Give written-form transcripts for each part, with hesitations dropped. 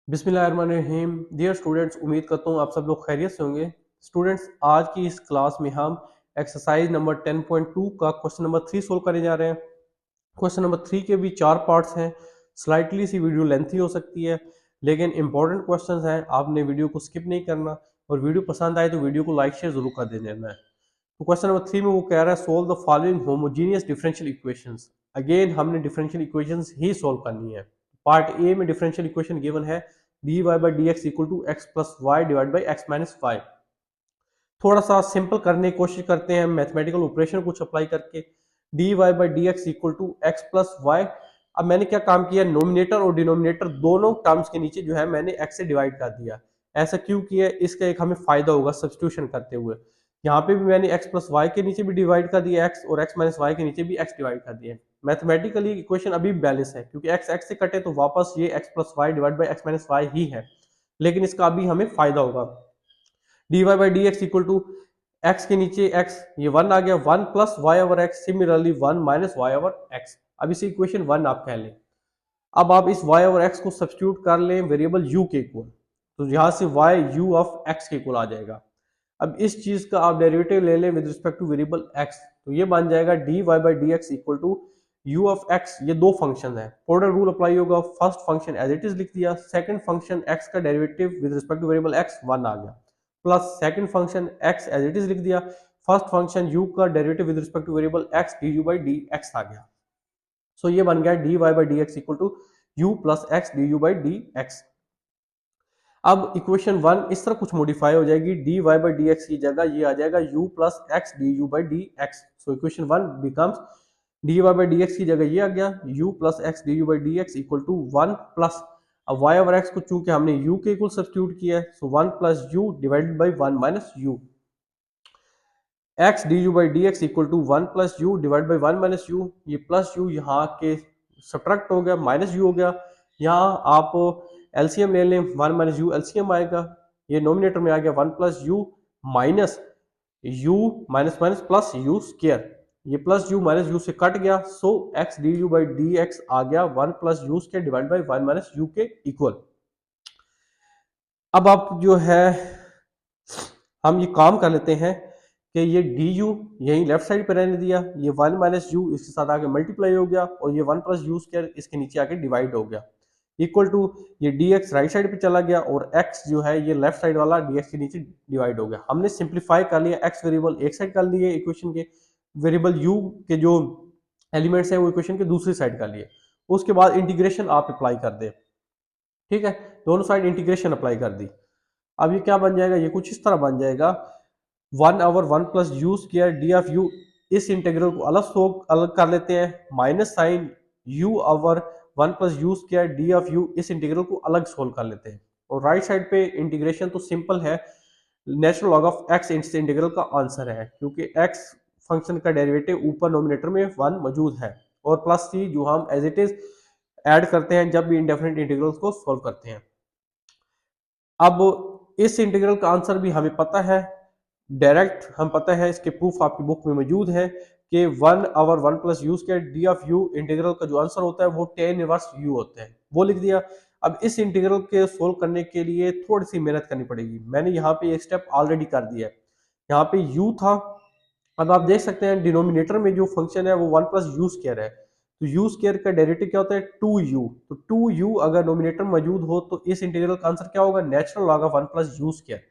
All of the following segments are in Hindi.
बिस्मिल्लाहिर्रहमानिर्रहीम। डियर स्टूडेंट्स, उम्मीद करता हूँ आप सब लोग खैरियत से होंगे। स्टूडेंट्स, आज की इस क्लास में हम एक्सरसाइज नंबर 10.2 का क्वेश्चन नंबर 3 सोल्व करने जा रहे हैं। क्वेश्चन नंबर 3 के भी 4 पार्ट्स हैं। स्लाइटली सी वीडियो लेंथी हो सकती है, लेकिन इंपॉर्टेंट क्वेश्चंस हैं, आपने वीडियो को स्किप नहीं करना। और वीडियो पसंद आए तो वीडियो को लाइक शेयर जरूर कर देना है। तो क्वेश्चन नंबर 3 में वो कह रहा है solve the following homogeneous differential equations. Again हमने डिफरेंशियल इक्वेशंस ही सोल्व करनी है। पार्ट ए में डिफरेंशियल इक्वेशन गिवन है dy by dx equal to x plus y divide by x minus y. थोड़ा सा सिंपल करने की कोशिश करते हैं मैथमेटिकल ऑपरेशन कुछ अप्लाई करके। dy by dx equal to x plus y. अब मैंने क्या काम किया, नोमिनेटर और डिनोमिनेटर दोनों टर्म्स के नीचे जो है मैंने x से डिवाइड कर दिया। ऐसा क्यों किया, इसका एक हमें फायदा होगा सब्स्टिट्यूशन करते हुए। यहाँ पे भी मैंने x प्लस वाई के नीचे भी डिवाइड कर दिया x, और x माइनस वाई के नीचे भी x डिवाइड कर दिया। मैथमेटिकली इक्वेशन अभी बैलेंस है, क्योंकि x x से कटे तो वापस ये x plus y divide by x minus y ही है। लेकिन इसका अभी हमें फायदा होगा। dy by d x equal to x के नीचे x, ये 1 आ गया, 1 plus y over x, similarly 1 minus y over x. अब इसे इक्वेशन 1 आप कह लें। अब आप इस y ओवर x को सब्स्टिट्यूट कर लें वेरिएबल u के इक्वल, तो यहां से y u ऑफ x के इक्वल आ जाएगा। अब इस चीज का आप डेरिवेटिव ले लें with respect to variable x, तो ये बन जाएगा dy by d x equal to u of x। ये दो फंक्शन है, पोलर रूल अप्लाई होगा। First function as it is लिख दिया, सेकंड फंक्शन x का derivative with respect to variable x 1 आ गया, plus second function x as it is लिख दिया, फर्स्ट फंक्शन u का derivative with respect to variable x du by d x आ गया। सो ये बन गया dy by d x equal to u plus x du by d x. अब इक्वेशन 1 इस तरह कुछ मॉडिफाई हो जाएगी, dy बाई डी एक्स की जगह ये आ जाएगा u plus x du by d x. So equation 1 becomes dy by d x की जगह ये आ गया u plus x du by d x equal to 1 plus, अब y ओवर x को चूंकि हमने u के इक्वल सब्स्टिट्यूट किया है, so 1 plus u divided by 1 minus u। X du by d x equal to 1 plus u divide by 1 minus u। ये प्लस u यहाँ के सब्ट्रैक्ट हो गया, माइनस u हो गया। यहाँ आप एलसीएम ले लें, 1 माइनस u एलसीएम आएगा, ये नोमिनेटर में आ गया 1 plus u minus u minus minus plus u square. ये प्लस u माइनस u से कट गया, so x du by d x आ गया 1 plus u square divide by 1 minus u के इक्वल। अब आप जो है हम ये काम कर लेते हैं कि ये डी यू यहीं लेफ्ट साइड पे रहने दिया, ये 1 माइनस यू इसके साथ आके मल्टीप्लाई हो गया, और ये 1 प्लस यू स्क्वायर इसके नीचे आके डिवाइड हो गया, इक्वल टू ये डी एक्स राइट साइड पे चला गया, और एक्स जो है ये लेफ्ट साइड वाला डी एक्स के नीचे डिवाइड हो गया। हमने सिंप्लीफाई कर लिया, एक्स वेरिएबल एक साइड कर लिए इक्वेशन के, वेरिएबल यू के जो एलिमेंट्स हैं वो इक्वेशन के दूसरी साइड कर लिए। उसके बाद इंटीग्रेशन आप अप्लाई कर दे, ठीक है, दोनों साइड इंटीग्रेशन अप्लाई कर दी। अब ये क्या बन जाएगा, ये कुछ इस तरह बन जाएगा 1 over 1 plus u square d of u. इस इंटीग्रल को अलग कर लेते हैं, minus sign u over 1 plus u square d of u, इस इंटीग्रल को अलग सोल्व कर लेते हैं। और राइट साइड पे इंटीग्रेशन तो सिंपल है, नेचुरल लॉग ऑफ x इस इंटीग्रल का आंसर है, क्योंकि x फंक्शन का डेरिवेटिव ऊपर नोमिनेटर में 1 मौजूद है, और प्लस c जो हम एज इट इज ऐड करते हैं जब भी इंडेफिनिट इंटीग्रल्स को सोल्व करते हैं। अब इस इंटीग्रल का आंसर भी हमें पता है, डायरेक्ट हम पता है, इसके प्रूफ आपकी बुक में मौजूद है कि 1 over 1 plus u square d of you integral का जो आंसर होता है वो टेन इनवर्स यू होता है, वो लिख दिया। अब इस इंटीग्रल के सोल्व करने के लिए थोड़ी सी मेहनत करनी पड़ेगी, मैंने यहाँ पे एक स्टेप ऑलरेडी कर दिया है। यहाँ पे u था, अब आप देख सकते हैं डिनोमिनेटर में जो फंक्शन है वो 1 प्लस यू स्क्वायर है, तो यू स्क्वायर का डेरिवेटिव क्या होता है 2u, तो 2u अगर नोमिनेटर मौजूद हो तो इस इंटीग्रल का आंसर क्या होगा, natural log of 1 plus u square.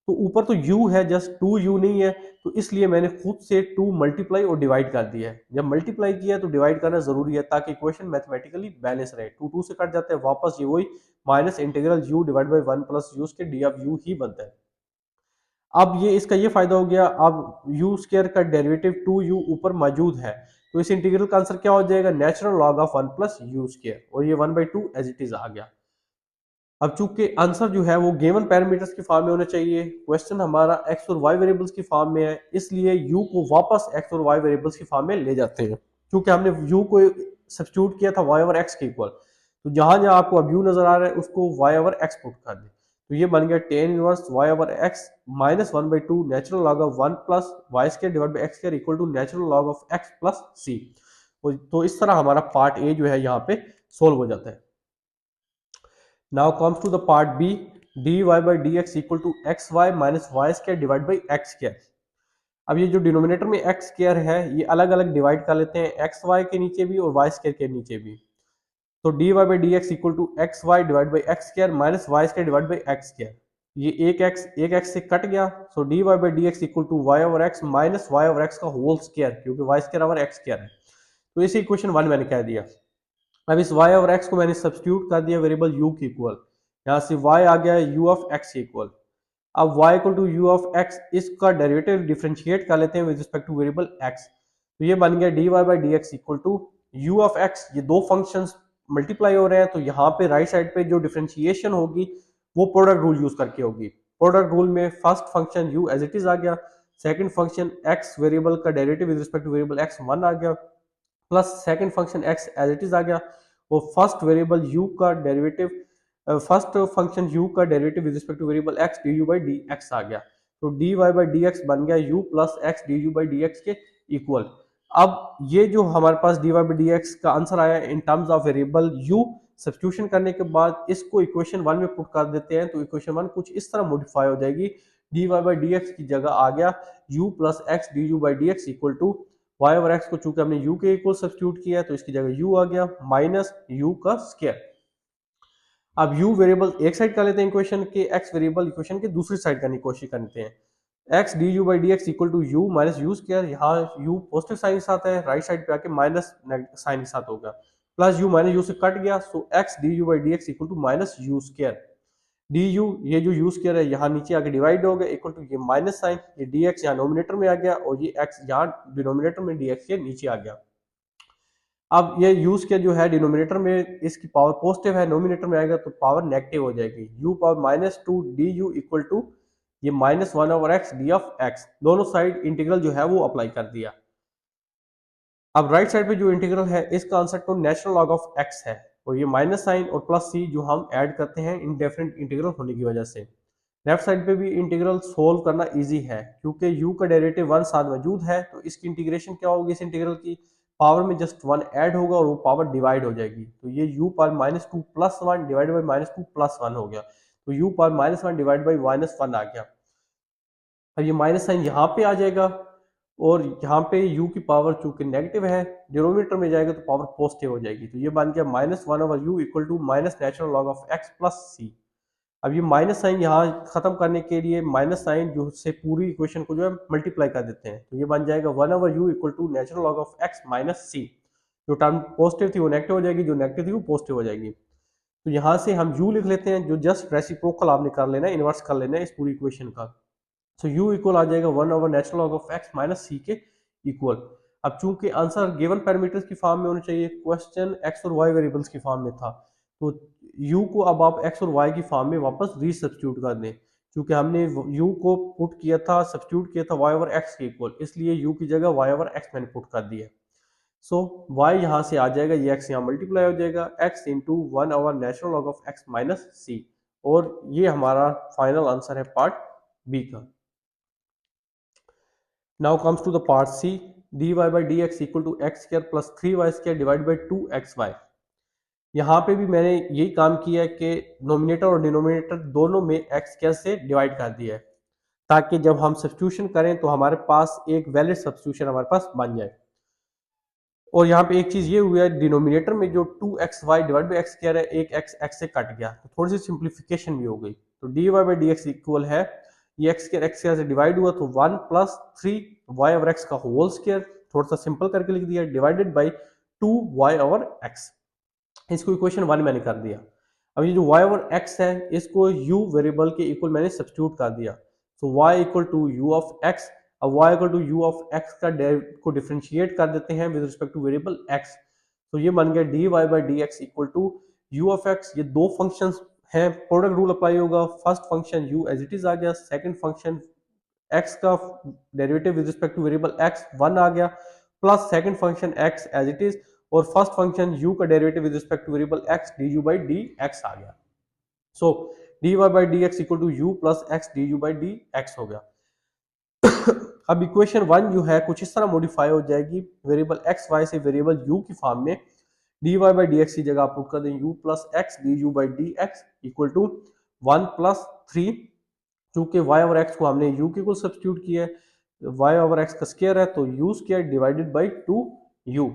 तो ऊपर तो u है, जस्ट 2u नहीं है, तो इसलिए मैंने खुद से 2 मल्टीप्लाई और डिवाइड कर दिया है। जब मल्टीप्लाई किया तो डिवाइड करना जरूरी है, ताकि इक्वेशन मैथमेटिकली बैलेंस रहे। 2 से कट जाते हैं, वापस ये वही minus integral u divide by 1 plus you के डी ऑफ यू ही बनता है। अब ये इसका ये फायदा हो गया, अब यू स्क्वायर का डेरिवेटिव 2u ऊपर मौजूद है, तो इस इंटीग्रल का आंसर क्या हो जाएगा, natural log of 1 plus u square, और ये 1/2 एज इट इज आ गया। अब चूंकि आंसर जो है वो गिवन पैरामीटर्स की फॉर्म में होना चाहिए, क्वेश्चन हमारा एक्स और वाई वेरिएबल्स की फॉर्म में है, इसलिए यू को वापस एक्स और वाई वेरिएबल्स की फॉर्म में ले जाते हैं, क्योंकि हमने यू को सब्स्टिट्यूट किया था वाई ओवर एक्स के इक्वल। तो जहां जहां आपको अब यू नजर आ रहा है उसको वाई ओवर एक्स पुट कर दे, तो ये बन गया tan inverse y over x minus 1/2 natural log of 1 plus y square divide by x square equal to natural log of x plus c. तो इस तरह हमारा पार्ट ए जो है यहाँ पे सोल्व हो जाता है। Now comes to the part B, dy by dx equal to x y minus y square divide by x square. अब ये जो डिनोमिनेटर में एक्स स्क्वायर है ये अलग अलग डिवाइड कर लेते हैं, एक्स वाई के नीचे भी और वाई स्क्वायर के नीचे भी। तो dy by d x equal to x y divide by x square minus y square divide by x square. ये एक एक्स से कट गया, so dy by d x equal to y over x minus y over x का होल स्क्वायर, क्योंकि y square over x square है। तो इसे इक्वेशन 1 मैंने कह दिया। अब इस y और x को मैंने सब्स्टिट्यूट कर दिया वेरिएबल u की इक्वल, यहाँ से y आ गया u ऑफ x इक्वल। अब y equal to u of x, इसका डेरिवेटिव डिफरेंशिएट कर लेते हैं with respect to variable x। तो ये बन गया dy by d x equal to u of x। ये दो फंक्शंस मल्टीप्लाई हो रहे हैं, तो यहाँ पे राइट साइड पे जो डिफरेंशिएशन होगी वो प्रोडक्ट रूल यूज करके होगी। प्रोडक्ट रूल में first function u as it is आ गया, सेकंड फंक्शन x वेरिएबल का derivative with respect to variable x 1 आ गया, plus second function x as it is आ गया, वो फर्स्ट वेरिएबल u का डेरिवेटिव, फर्स्ट फंक्शन u का derivative with respect to variable x d u by d x आ गया। तो dy बाई डी एक्स बन गया u plus x d u by d x के इक्वल। अब ये जो हमारे पास dy बाई डी एक्स का आंसर आया in terms of variable u, substitution करने के बाद इसको इक्वेशन 1 में पुट कर देते हैं, तो इक्वेशन 1 कुछ इस तरह मॉडिफाई हो जाएगी, dy बाई डी एक्स की जगह आ गया u plus x d u by d x equal to y over x को चूंकि हमने u के इक्वल सब्स्टिट्यूट किया है तो इसकी जगह u आ गया माइनस u का स्क्वायर। अब u वेरिएबल एक साइड कर लेते हैं इक्वेशन के, x वेरिएबल इक्वेशन के दूसरी साइड करने की कोशिश करते हैं। x d u by d x equal to u minus u square, यहाँ u पॉजिटिव साइन के साथ है, राइट साइड पे आके माइनस साइन के साथ होगा, प्लस u माइनस यू से कट गया, so x d u by d x equal to minus u square. D u, ये जो यू स्क्वायर है यहाँ नीचे आके डिवाइड हो गया, इक्वल टू ये माइनस साइन, ये डी एक्स यहाँ नोमिनेटर में आ गया और ये x यहाँ डिनोमिनेटर में डी एक्स के नीचे आ गया। अब ये यूज किया जो है डिनोमिनेटर में, इसकी पावर पॉजिटिव है, नोमिनेटर में आएगा तो पावर नेगेटिव हो जाएगी, u power minus two d u equal to ये minus one over x d of x, दोनों साइड इंटीग्रल जो है वो अप्लाई कर दिया। अब राइट साइड पे जो इंटीग्रल है इसका आंसर तो नेचुरल लॉग ऑफ एक्स है, और ये माइनस साइन और प्लस सी जो हम ऐड करते हैं इंडेफिनिट इंटीग्रल होने की वजह से। लेफ्ट साइड पे भी इंटीग्रल सोल्व करना इजी है, क्योंकि u का डेरिवेटिव 1 साथ मौजूद है, तो इसकी इंटीग्रेशन क्या होगी, इस इंटीग्रल की पावर में जस्ट 1 ऐड होगा और वो पावर डिवाइड हो जाएगी, तो ये u power minus two plus one divide by minus two plus one हो गया, तो u power minus one divide by minus one आ गया। अब ये माइनस साइन यहाँ पे आ जाएगा और यहाँ पे u की पावर चूंकि नेगेटिव है डिनोमिनेटर में जाएगा तो पावर पॉजिटिव हो जाएगी, तो ये बन गया minus one over u equal to minus natural log of x plus c. अब ये माइनस साइन यहाँ खत्म करने के लिए माइनस साइन जो से पूरी इक्वेशन को जो है मल्टीप्लाई कर देते हैं, तो ये बन जाएगा one over u equal to natural log of x minus c. जो टर्म पॉजिटिव थी वो नेगेटिव हो जाएगी, जो नेगेटिव थी वो पॉजिटिव हो जाएगी। तो यहाँ से हम u लिख लेते हैं, जो जस्ट रेसिप्रोकल आपने कर लेना है, इन्वर्स कर लेना है इस पूरी इक्वेशन का। सो u इक्वल आ जाएगा one over natural log of x minus c के इक्वल। अब चूंकि आंसर गिवन पैरामीटर्स की फॉर्म में होना चाहिए, क्वेश्चन x और y वेरिएबल्स की फॉर्म में था, तो u को अब आप x और y की फॉर्म में वापस रीसब्स्टिट्यूट कर दें, क्योंकि हमने u को पुट किया था, सब्स्टिट्यूट किया था y ओवर x के इक्वल, इसलिए u की जगह y ओवर x मैंने पुट कर दिया। सो y यहाँ से आ जाएगा, ये x यहाँ मल्टीप्लाई हो जाएगा, x into one over natural log of x minus c, और ये हमारा फाइनल आंसर है पार्ट बी का। Now comes to the part C, dy by dx equal to x square plus 3y square divided by 2xy। यहाँ पे भी मैंने यही काम किया है कि नोमिनेटर और डिनोमिनेटर दोनों में x स्क्वायर से डिवाइड कर दिया है, ताकि जब हम सब्स्टिट्यूशन करें तो हमारे पास एक वैलिड सब्स्टिट्यूशन हमारे पास बन जाए। और यहाँ पे एक चीज ये हुआ है, डिनोमिनेटर में जो 2xy divide by x square है, एक x से कट गया, तो थोड़ी सी सिंप्लीफिकेशन भी हो गई, तो dy बाई dx इक्वल है, ये x स्क्वायर से डिवाइड हुआ तो 1 प्लस 3y ओवर x का होल स्क्वायर, थोड़ा सा सिंपल करके लिख दिया, divided by 2y over x। इसको इक्वेशन 1 मैंने कर दिया। अब ये जो y ओवर x है इसको u वेरिएबल के इक्वल मैंने सब्स्टिट्यूट कर दिया, so y equal to u of x। अब y equal to u of x का को डिफरेंशिएट कर देते हैं with respect to variable x, तो ये बन गया dy by d x equal to u of x। ये दो फंक्शंस हैं, प्रोडक्ट रूल अप्लाई होगा, first function u as it is आ गया, सेकंड फंक्शन x का derivative with respect to variable x 1 आ गया, plus second function x as it is, और फर्स्ट फंक्शन u का derivative with respect to variable x du by d x आ गया। So dy by d x equal to u plus x du by d x हो गया। अब इक्वेशन 1 जो है कुछ इस तरह मॉडिफाई हो जाएगी, वेरिएबल x y से वेरिएबल u की फॉर्म में, d y by d x की जगह आप पुट कर दें u plus x d u by d x equal to 1+3, चूंकि y और x को हमने u के कुल सब्स्टिट्यूट किया है, y ओवर x का स्क्वायर है तो u square divided by 2u।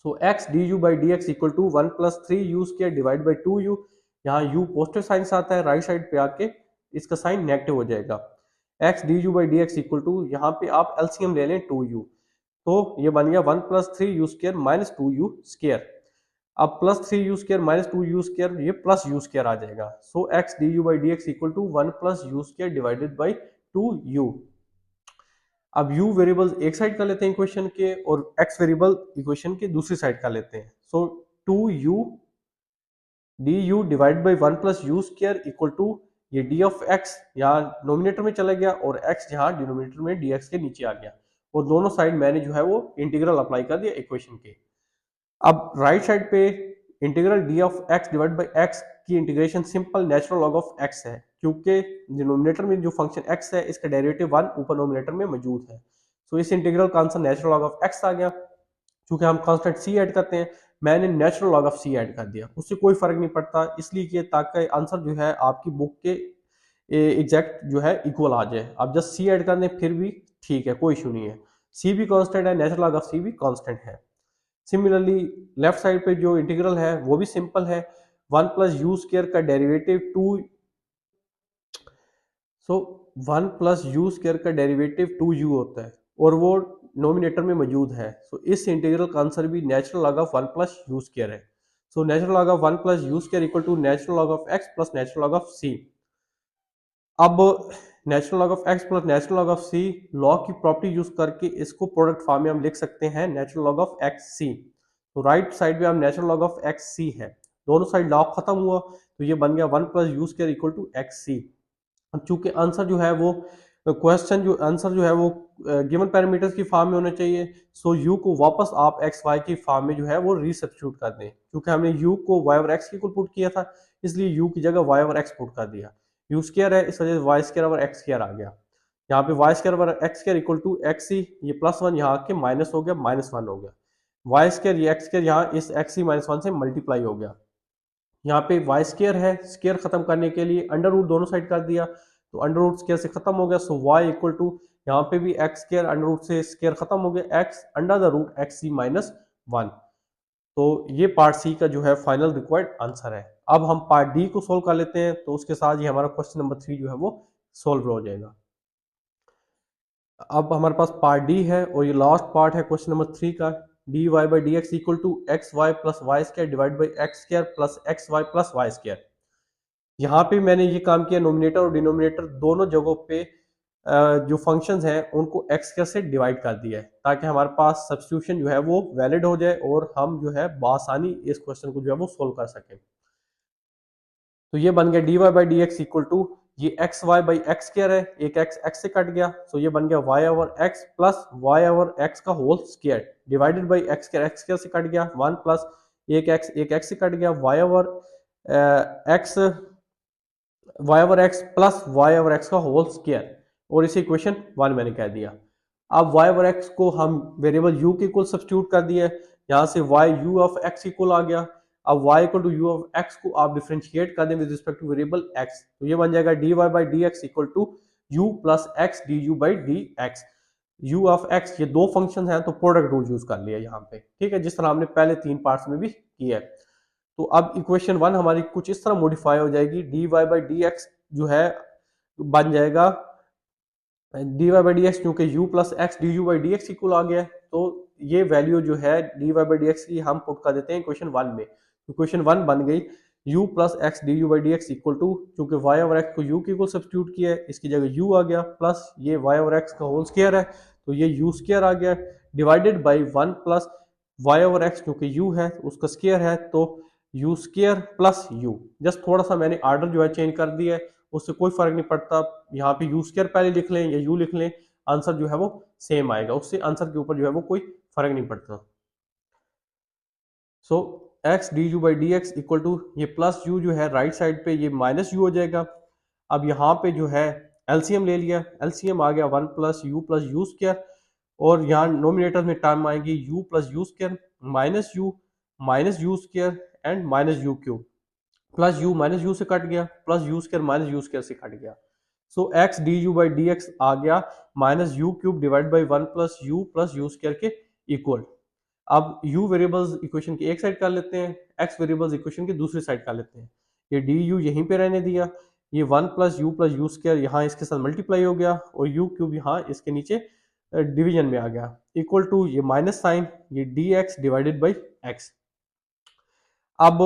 So x du by d x equal to 1+3 u square divide by 2u। यहाँ u पॉजिटिव साइन से आता है, राइट साइड पे आके इसका साइन नेगेटिव हो जाएगा। x du by d x equal to, यहाँ पे आप एलसीएम ले लें 2u, तो ये बन गया 1+3 u square minus 2u square. अब +3u² माइनस 2u² ये प्लस u स्क्वायर आ जाएगा। So x du by d x equal to 1+u² divided by 2u। अब u वेरिएबल एक साइड कर लेते हैं इक्वेशन के और x वेरिएबल इक्वेशन के दूसरी साइड कर लेते हैं। So 2u du divide by 1+u² equal to ये d ऑफ x यहाँ नोमिनेटर में चला गया और x यहाँ डिनोमिनेटर में dx के नीचे आ गया और दोनों साइड मैंने जो है वो इंटीग्रल अप्लाई कर दिया इक्वेशन के। अब राइट साइड पे integral d of x divide by x की integration simple natural log of x है, क्योंकि डिनोमिनेटर में जो फंक्शन एक्स है इसका डेरिवेटिव 1 ऊपर नोमिनेटर में मौजूद है। सो इस इंटीग्रल का answer natural log of x आ गया। क्योंकि हम कांस्टेंट सी ऐड करते हैं, मैंने natural log of c add कर दिया, उससे कोई फर्क नहीं पड़ता, इसलिए कि ताकि आंसर जो है आपकी बुक के एग्जैक्ट जो है इक्वल आ जाए। आप जस्ट सी ऐड कर दें फिर भी ठीक है, कोई इशू नहीं है। सी भी कांस्टेंट है, नेचुरल लॉग ऑफ सी भी कांस्टेंट है। सिमिलरली लेफ्ट साइड पे जो इंटीग्रल है वो भी सिंपल है, 1+u² का डेरिवेटिव 2, सो 1+u² का डेरिवेटिव 2u होता है और वो नोमिनेटर में मौजूद है। सो इस इंटीग्रल का आंसर भी नेचुरल लॉग ऑफ 1+u² है। So natural log of 1+u² equal to natural log of x plus natural log of c। अब natural log of x plus natural log of c log की प्रॉपर्टी यूज करके इसको प्रोडक्ट फॉर्म में हम लिख सकते हैं नेचुरल लॉग ऑफ xc। तो राइट साइड पे हम नेचुरल लॉग ऑफ xc है, दोनों साइड लॉग खत्म हुआ तो ये बन गया 1+u² इक्वल टू xc। अब चूंकि आंसर जो है वो क्वेश्चन जो आंसर जो है वो गिवन पैरामीटर्स की फॉर्म में होना चाहिए, सो u को वापस आप एक्स वाई की फॉर्म में जो है वो रीसब्स्टिट्यूट कर दें। क्योंकि हमने u को y और x की इक्वल पुट किया था, इसलिए u की जगह y और x पुट कर दिया। u स्क्वायर है, इस वजह से y² और x² आ गया। यहाँ पे y² और x² इक्वल टू xc, ये +1 यहाँ के माइनस हो गया, -1 हो गया। y² ये x² यहाँ इस xc -1 से मल्टीप्लाई हो गया। यहाँ पे y² है, स्क्वायर खत्म करने के लिए अंडर रूट दोनों साइड कर दिया तो अंडर रूट स्क्वायर से खत्म हो गया। सो y इक्वल टू यहाँ पे भी x² अंडर रूट से स्क्वायर खत्म हो गया, x under the root xc -1। तो ये पार्ट सी का जो है फाइनल रिक्वायर्ड आंसर है। अब हम पार्ट डी को सोल्व कर लेते हैं, तो उसके साथ ये हमारा क्वेश्चन नंबर 3 जो है वो सोल्व हो जाएगा। अब हमारे पास पार्ट डी है और ये लास्ट पार्ट है क्वेश्चन नंबर 3 का। D y by d x equal to x y plus y square divide by x square plus x y plus y square. यहाँ पे मैंने ये काम किया, नोमिनेटर और डिनोमिनेटर दोनों जगहों पे जो फंक्शंस हैं उनको एक्स स्क्वायर से डिवाइड कर दिया है, ताकि हमारे पास सब्स्टिट्यूशन जो है वो वैलिड हो जाए और हम जो है बआसानी इस क्वेश्चन को जो है वो सोल्व कर सकें। तो ये बन गया d y by d x equal to, ये x y by x square है, एक एक्स एक्स से कट गया, सो ये बन गया y over x plus y over x का whole square divided by x square से कट गया, 1 प्लस एक एक्स से कट गया, y over x plus y over x का होल स्क्वायर, और इसे इक्वेशन 1 मैंने कह दिया। अब वाई ओवर एक्स को हम वेरिएबल u के इक्वल सब्स्टिट्यूट कर दिया, यहाँ से y u of x equal आ गया। अब y equal to u of x को आप डिफरेंशिएट कर दें with respect to variable x, तो ये बन जाएगा dy by d x equal to u plus x d u by d x. u of x ये दो फंक्शन हैं तो प्रोडक्ट रूल यूज कर लिया यहाँ पे, ठीक है, जिस तरह हमने पहले 3 पार्ट्स में भी किया है। तो अब इक्वेशन 1 हमारी कुछ इस तरह मॉडिफाई हो जाएगी, dy बाई डी एक्स जो है बन जाएगा dy बाई डी एक्स, क्योंकि u plus x d u by d x equal आ गया है, तो ये वैल्यू जो है dy बाई डी एक्स की हम पुट कर देते हैं इक्वेशन 1 में। इक्वेशन 1 बन गई u plus x d u by d x equal to, क्योंकि y ओवर x को u के इक्वल सब्स्टिट्यूट किया है, इसकी जगह u आ गया, प्लस ये y ओवर x का होल स्क्वायर है तो ये u स्क्वायर आ गया, divided by 1 plus y over x क्योंकि u है उसका स्क्वायर है तो u square plus u। Just थोड़ा सा मैंने आर्डर जो है चेंज कर दिया है, उससे कोई फर्क नहीं पड़ता, यहाँ पे u स्क्वायर पहले लिख लें या u लिख लें, आंसर जो है वो सेम आएगा, उससे आंसर के ऊपर जो है वो कोई फर्क नहीं पड़ता। So x d u by d x equal to ये प्लस यू जो है राइट साइड पे ये माइनस यू हो जाएगा। अब यहाँ पे जो है एलसीएम ले लिया, एलसीएम आ गया 1 प्लस यू स्क्वायर, और यहाँ नोमिनेटर में टर्म आएगी u plus u square minus u, minus u square and minus u cube, plus u minus u से कट गया, plus u square minus u square से कट गया। So x d u by d x आ गया minus u cube divide by one plus u square के इक्वल। अब u वेरिएबल्स इक्वेशन की एक साइड कर लेते हैं, x वेरिएबल्स इक्वेशन की दूसरी साइड कर लेते हैं। ये डी यू यहीं पे रहने दिया, ये वन प्लस यू स्क्वायर यहाँ इसके साथ मल्टीप्लाई हो गया और यू क्यूब यहाँ इसके नीचे डिवीजन में आ गया, इक्वल टू ये माइनस साइन, ये d x divided by x. अब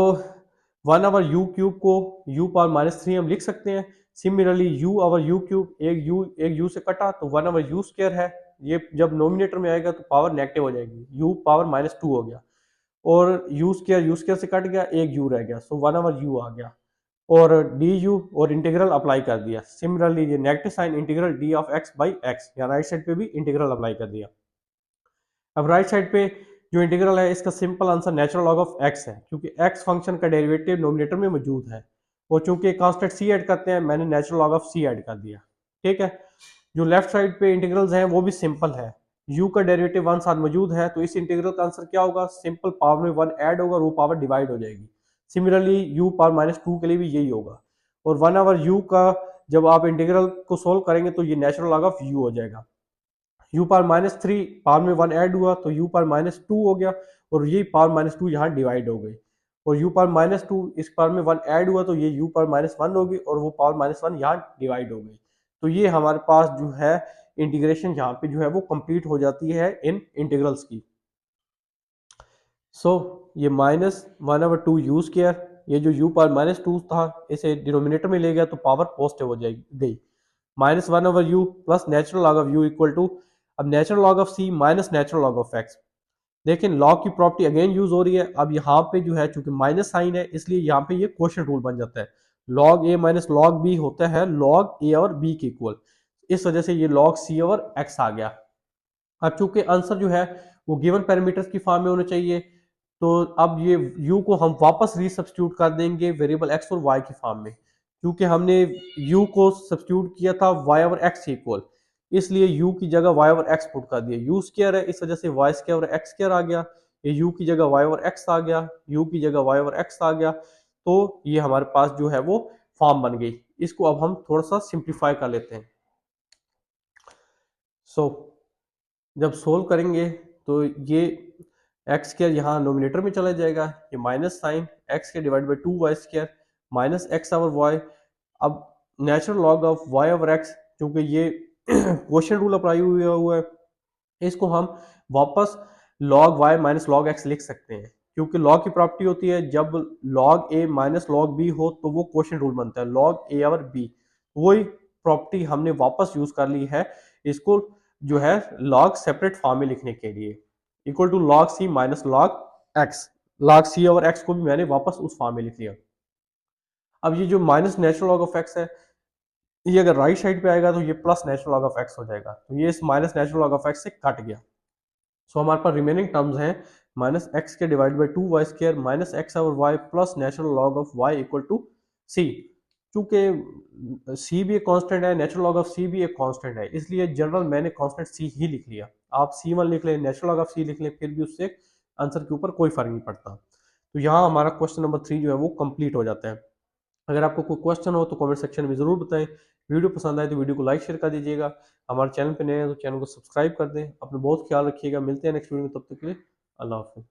वन आवर यू क्यूब को यू पावर माइनस थ्री हम लिख सकते हैं। Similarly u over u cube, एक यू से कटा तो वन आवर यू स्क्वायर है, ये जब नोमिनेटर में आएगा तो पावर नेगेटिव हो जाएगी, यू पावर माइनस टू हो गया, और यू स्क्वायर से कट गया, एक यू रह गया, सो वन आवर यू आ गया, और डी यू और इंटीग्रल अप्लाई कर दिया। सिमिलरली ये negative sine integral d of x by x, या राइट साइड पे भी इंटीग्रल अप्लाई कर दिया। अब राइट साइड पे जो इंटीग्रल है इसका simple answer natural log of x है, क्योंकि एक्स फंक्शन का डेरिवेटिव नोमिनेटर में मौजूद है, और चूंकि कांस्टेंट सी ऐड करते हैं मैंने natural log of c add कर दिया। ठीक है, जो लेफ्ट साइड पे इंटीग्रल्स हैं वो भी सिंपल है, u का डेरिवेटिव वन साथ मौजूद है तो इस इंटीग्रल का आंसर क्या होगा, सिंपल पावर में वन ऐड होगा और वो पावर डिवाइड हो जाएगी। Similarly u power minus to के लिए भी यही होगा, और वन आवर u का जब आप इंटीग्रल को सोल्व करेंगे तो ये नेचुरल लॉग ऑफ u हो जाएगा। u power minus three power में वन ऐड हुआ तो u पावर माइनस टू हो गया, और ये पावर माइनस टू यहाँ डिवाइड हो गई, और u पावर माइनस टू इस पावर में वन ऐड हुआ तो ये u पावर माइनस वन होगी, और वो पावर माइनस वन यहाँ डिवाइड हो गई। तो ये हमारे पास जो है इंटीग्रेशन यहाँ पे जो है वो कंप्लीट हो जाती है इन इंटीग्रल्स की। सो ये minus one over two u square, ये जो u पावर माइनस टू था इसे डिनोमिनेटर में ले गया तो पावर पॉजिटिव हो जाएगी गई, minus one over u plus natural log of u equal to, अब natural log of c minus natural log of x. लेकिन लॉग की प्रॉपर्टी अगेन यूज हो रही है, अब यहाँ पे जो है चूंकि माइनस साइन है इसलिए यहाँ पे ये क्वोशिएंट रूल बन जाता है, लॉग ए माइनस लॉग बी होता है लॉग ए और बी के इक्वल, इस वजह से ये लॉग सी और एक्स आ गया। अब चूंकि आंसर जो है वो गिवन पैरामीटर्स की फॉर्म में होना चाहिए, तो अब ये u को हम वापस रीसब्स्टिट्यूट कर देंगे वेरिएबल x और y की फॉर्म में, क्योंकि हमने u को सब्स्टिट्यूट किया था y ओवर x इक्वल, इसलिए u की जगह y ओवर x पुट कर दिया, u स्क्वायर है इस वजह से y स्क्वायर और x स्क्वायर आ गया, ये u की जगह y ओवर x आ गया, u की जगह y ओवर x आ गया, तो ये हमारे पास जो है वो फॉर्म बन गई। इसको अब हम थोड़ा सा सिंप्लीफाई कर लेते हैं। सो जब सोल्व करेंगे तो ये एक्स स्क्वायर यहाँ नोमिनेटर में चला जाएगा, ये माइनस साइन एक्स के divide by two y square minus x over y. अब natural log of y over x, क्योंकि ये क्वोशिएंट रूल अप्लाई हुआ है, इसको हम वापस log y minus log x लिख सकते हैं, क्योंकि लॉग की प्रॉपर्टी होती है जब लॉग ए माइनस लॉग बी हो तो वो क्वोशिएंट रूल बनता है लॉग ए ओवर बी, वही प्रॉपर्टी हमने वापस यूज कर ली है इसको जो है लॉग सेपरेट फॉर्म में लिखने के लिए, equal to log c minus log x, log c over x को भी मैंने वापस उस फॉर्म में लिख लिया। अब ये जो minus natural log of x है ये अगर राइट साइड पे आएगा तो ये plus natural log of x हो जाएगा, तो ये इस minus natural log of x से कट गया। सो हमारे पास रिमेनिंग टर्म्स हैं माइनस एक्स के divide by two y square minus x over y plus natural log of y equal to c. चूंकि सी भी एक कांस्टेंट है, नेचुरल लॉग ऑफ सी भी एक कांस्टेंट है, इसलिए जनरल मैंने कांस्टेंट सी ही लिख लिया। आप सी वन लिख लें, नेचुरल लॉग ऑफ सी लिख लें, फिर भी उससे आंसर के ऊपर कोई फर्क नहीं पड़ता। तो यहाँ हमारा क्वेश्चन नंबर 3 जो है वो कंप्लीट हो जाता है। अगर आपको कोई क्वेश्चन हो तो कमेंट सेक्शन में ज़रूर बताएं। वीडियो पसंद आए तो वीडियो को लाइक शेयर कर दीजिएगा। हमारे चैनल पे नए हैं तो चैनल को सब्सक्राइब कर दें। अपना बहुत ख्याल रखिएगा, मिलते हैं नेक्स्ट वीडियो में, तब तक के लिए अल्लाह हाफ़िज़।